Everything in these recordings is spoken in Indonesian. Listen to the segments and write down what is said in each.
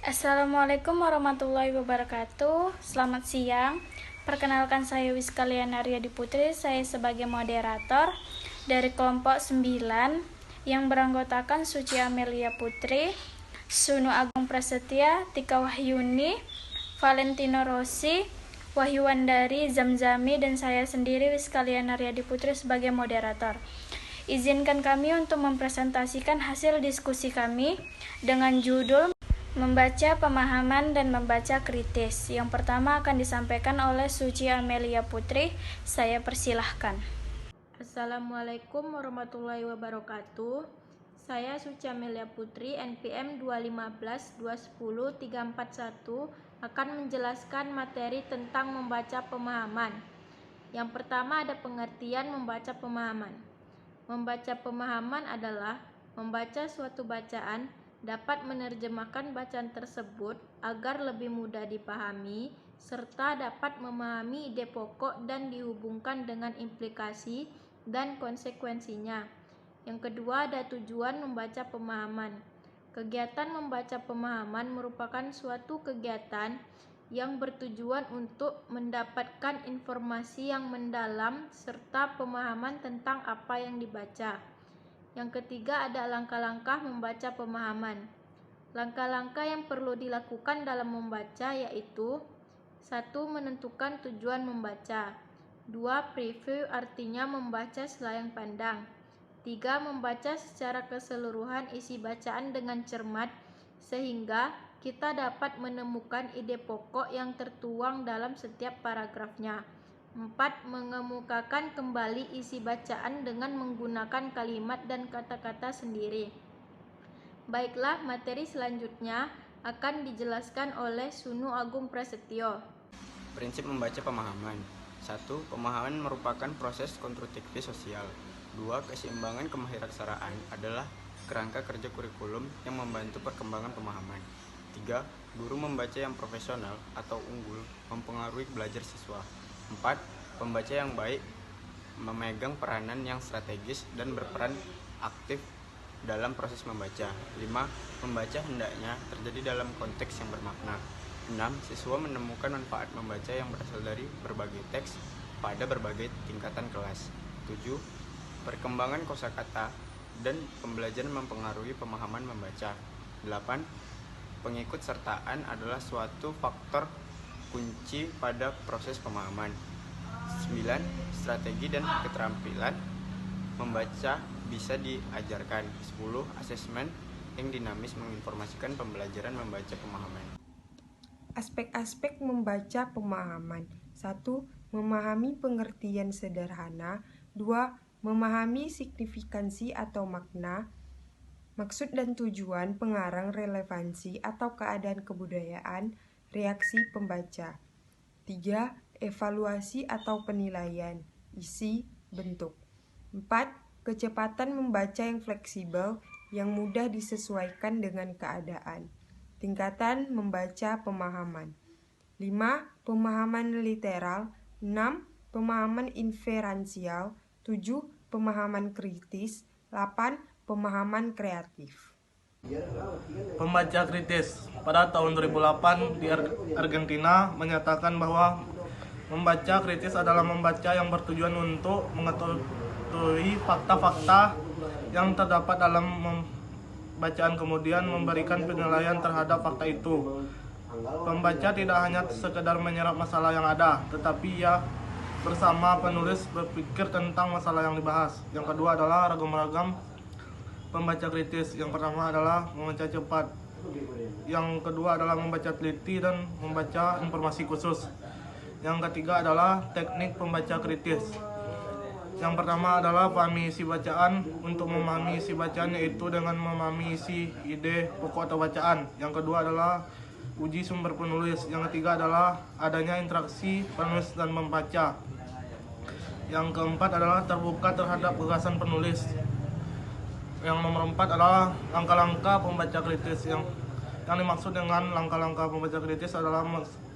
Assalamualaikum warahmatullahi wabarakatuh. Selamat siang. Perkenalkan saya Wiskalia Naryadi Putri. Saya sebagai moderator dari kelompok 9 yang beranggotakan Suci Amelia Putri, Sunu Agung Prasetya, Tika Wahyuni, Valentino Rossi, Wahyu Wandari, Zamzami, dan saya sendiri Wiskalia Naryadi Putri sebagai moderator. Izinkan kami untuk mempresentasikan hasil diskusi kami dengan judul Membaca Pemahaman dan Membaca Kritis. Yang pertama akan disampaikan oleh Suci Amelia Putri. Saya persilahkan. Assalamualaikum warahmatullahi wabarakatuh. Saya Suci Amelia Putri, NPM 215210341, akan menjelaskan materi tentang membaca pemahaman. Yang pertama ada pengertian membaca pemahaman. Membaca pemahaman adalah membaca suatu bacaan, dapat menerjemahkan bacaan tersebut agar lebih mudah dipahami, serta dapat memahami ide pokok dan dihubungkan dengan implikasi dan konsekuensinya. Yang kedua ada tujuan membaca pemahaman. Kegiatan membaca pemahaman merupakan suatu kegiatan yang bertujuan untuk mendapatkan informasi yang mendalam serta pemahaman tentang apa yang dibaca. Yang ketiga ada langkah-langkah membaca pemahaman. Langkah-langkah yang perlu dilakukan dalam membaca yaitu: 1. Menentukan tujuan membaca. 2. Preview, artinya membaca selayang pandang. 3. Membaca secara keseluruhan isi bacaan dengan cermat sehingga kita dapat menemukan ide pokok yang tertuang dalam setiap paragrafnya. 4. Mengemukakan kembali isi bacaan dengan menggunakan kalimat dan kata-kata sendiri. Baiklah, materi selanjutnya akan dijelaskan oleh Sunu Agung Prasetyo. Prinsip membaca pemahaman. 1. Pemahaman merupakan proses konstruktif sosial. 2. Keseimbangan kemahiraksaraan adalah kerangka kerja kurikulum yang membantu perkembangan pemahaman. 3. Guru membaca yang profesional atau unggul mempengaruhi belajar siswa. 4. Pembaca yang baik memegang peranan yang strategis dan berperan aktif dalam proses membaca. 5. Membaca hendaknya terjadi dalam konteks yang bermakna. 6. Siswa menemukan manfaat membaca yang berasal dari berbagai teks pada berbagai tingkatan kelas. 7. Perkembangan kosakata dan pembelajaran mempengaruhi pemahaman membaca. 8. Pengikut sertaan adalah suatu faktor kunci pada proses pemahaman. 9. Strategi dan keterampilan membaca bisa diajarkan. 10. Asesmen yang dinamis menginformasikan pembelajaran membaca pemahaman. Aspek-aspek membaca pemahaman. 1. Memahami pengertian sederhana. 2. Memahami signifikansi atau makna, maksud dan tujuan, pengarang, relevansi atau keadaan kebudayaan, reaksi pembaca. 3. Evaluasi atau penilaian, isi, bentuk. 4. Kecepatan membaca yang fleksibel, yang mudah disesuaikan dengan keadaan. Tingkatan membaca pemahaman. 5. Pemahaman literal. 6. Pemahaman inferensial. 7. Pemahaman kritis. 8. Pemahaman kreatif. Pembaca kritis pada tahun 2008 di Argentina menyatakan bahwa membaca kritis adalah membaca yang bertujuan untuk mengetahui fakta-fakta yang terdapat dalam bacaan kemudian memberikan penilaian terhadap fakta itu. Pembaca tidak hanya sekedar menyerap masalah yang ada, tetapi ia bersama penulis berpikir tentang masalah yang dibahas. Yang kedua adalah ragam-ragam pembaca kritis. Yang pertama adalah membaca cepat. Yang kedua adalah membaca teliti dan membaca informasi khusus. Yang ketiga adalah teknik pembaca kritis. Yang pertama adalah pahami isi bacaan. Untuk memahami isi bacaan yaitu dengan memahami isi ide pokok atau bacaan. Yang kedua adalah uji sumber penulis. Yang ketiga adalah adanya interaksi penulis dan membaca. Yang keempat adalah terbuka terhadap gagasan penulis. Yang nomor 4 adalah langkah-langkah pembaca kritis. Yang dimaksud dengan langkah-langkah pembaca kritis adalah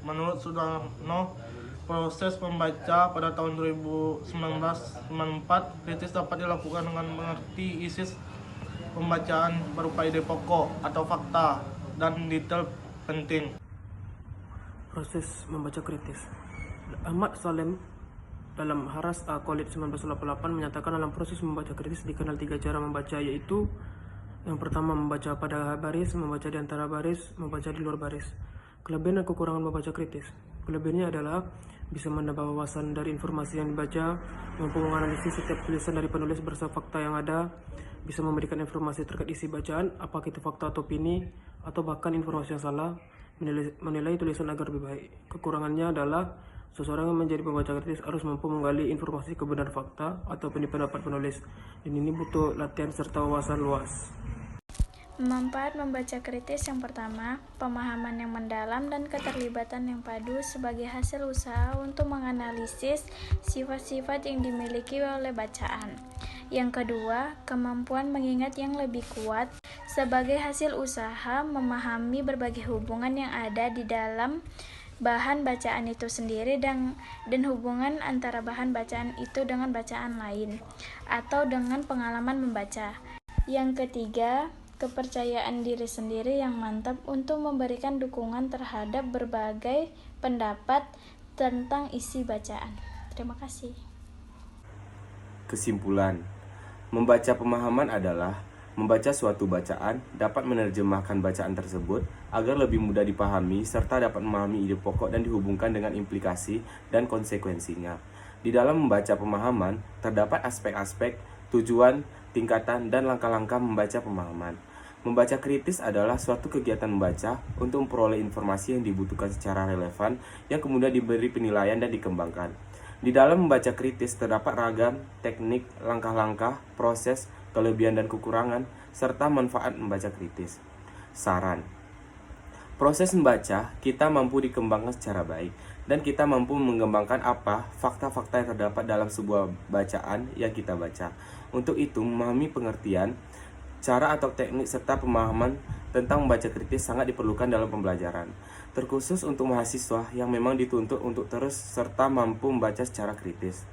menurut Sudarno, proses pembaca pada tahun 1994 kritis dapat dilakukan dengan mengerti isi pembacaan berupa ide pokok atau fakta dan detail penting. Proses membaca kritis. Ahmad Salem dalam Haras Khalid 1988 menyatakan dalam proses membaca kritis dikenal 3 cara membaca, yaitu yang pertama membaca pada baris, membaca di antara baris, membaca di luar baris. Kelebihan dan kekurangan membaca kritis. Kelebihannya adalah bisa menambah wawasan dari informasi yang dibaca, mampu menganalisis setiap tulisan dari penulis bersama fakta yang ada, bisa memberikan informasi terkait isi bacaan, apakah itu fakta atau opini, atau bahkan informasi yang salah, menilai tulisan agar lebih baik. Kekurangannya adalah seseorang yang menjadi pembaca kritis harus mampu menggali informasi kebenaran fakta atau pendapat penulis, dan ini butuh latihan serta wawasan luas. Manfaat membaca kritis yang pertama, pemahaman yang mendalam dan keterlibatan yang padu sebagai hasil usaha untuk menganalisis sifat-sifat yang dimiliki oleh bacaan. Yang kedua, kemampuan mengingat yang lebih kuat sebagai hasil usaha memahami berbagai hubungan yang ada di dalam bahan bacaan itu sendiri dan hubungan antara bahan bacaan itu dengan bacaan lain atau dengan pengalaman membaca. Yang ketiga, kepercayaan diri sendiri yang mantap untuk memberikan dukungan terhadap berbagai pendapat tentang isi bacaan. Terima kasih. Kesimpulan, membaca pemahaman adalah membaca suatu bacaan, dapat menerjemahkan bacaan tersebut agar lebih mudah dipahami serta dapat memahami ide pokok dan dihubungkan dengan implikasi dan konsekuensinya. Di dalam membaca pemahaman, terdapat aspek-aspek, tujuan, tingkatan, dan langkah-langkah membaca pemahaman. Membaca kritis adalah suatu kegiatan membaca untuk memperoleh informasi yang dibutuhkan secara relevan yang kemudian diberi penilaian dan dikembangkan. Di dalam membaca kritis terdapat ragam teknik, langkah-langkah, proses, kelebihan dan kekurangan, serta manfaat membaca kritis. Saran: proses membaca kita mampu dikembangkan secara baik, dan kita mampu mengembangkan fakta-fakta yang terdapat dalam sebuah bacaan yang kita baca. Untuk itu, memahami pengertian, cara atau teknik serta pemahaman tentang membaca kritis sangat diperlukan dalam pembelajaran, terkhusus untuk mahasiswa yang memang dituntut untuk terus serta mampu membaca secara kritis.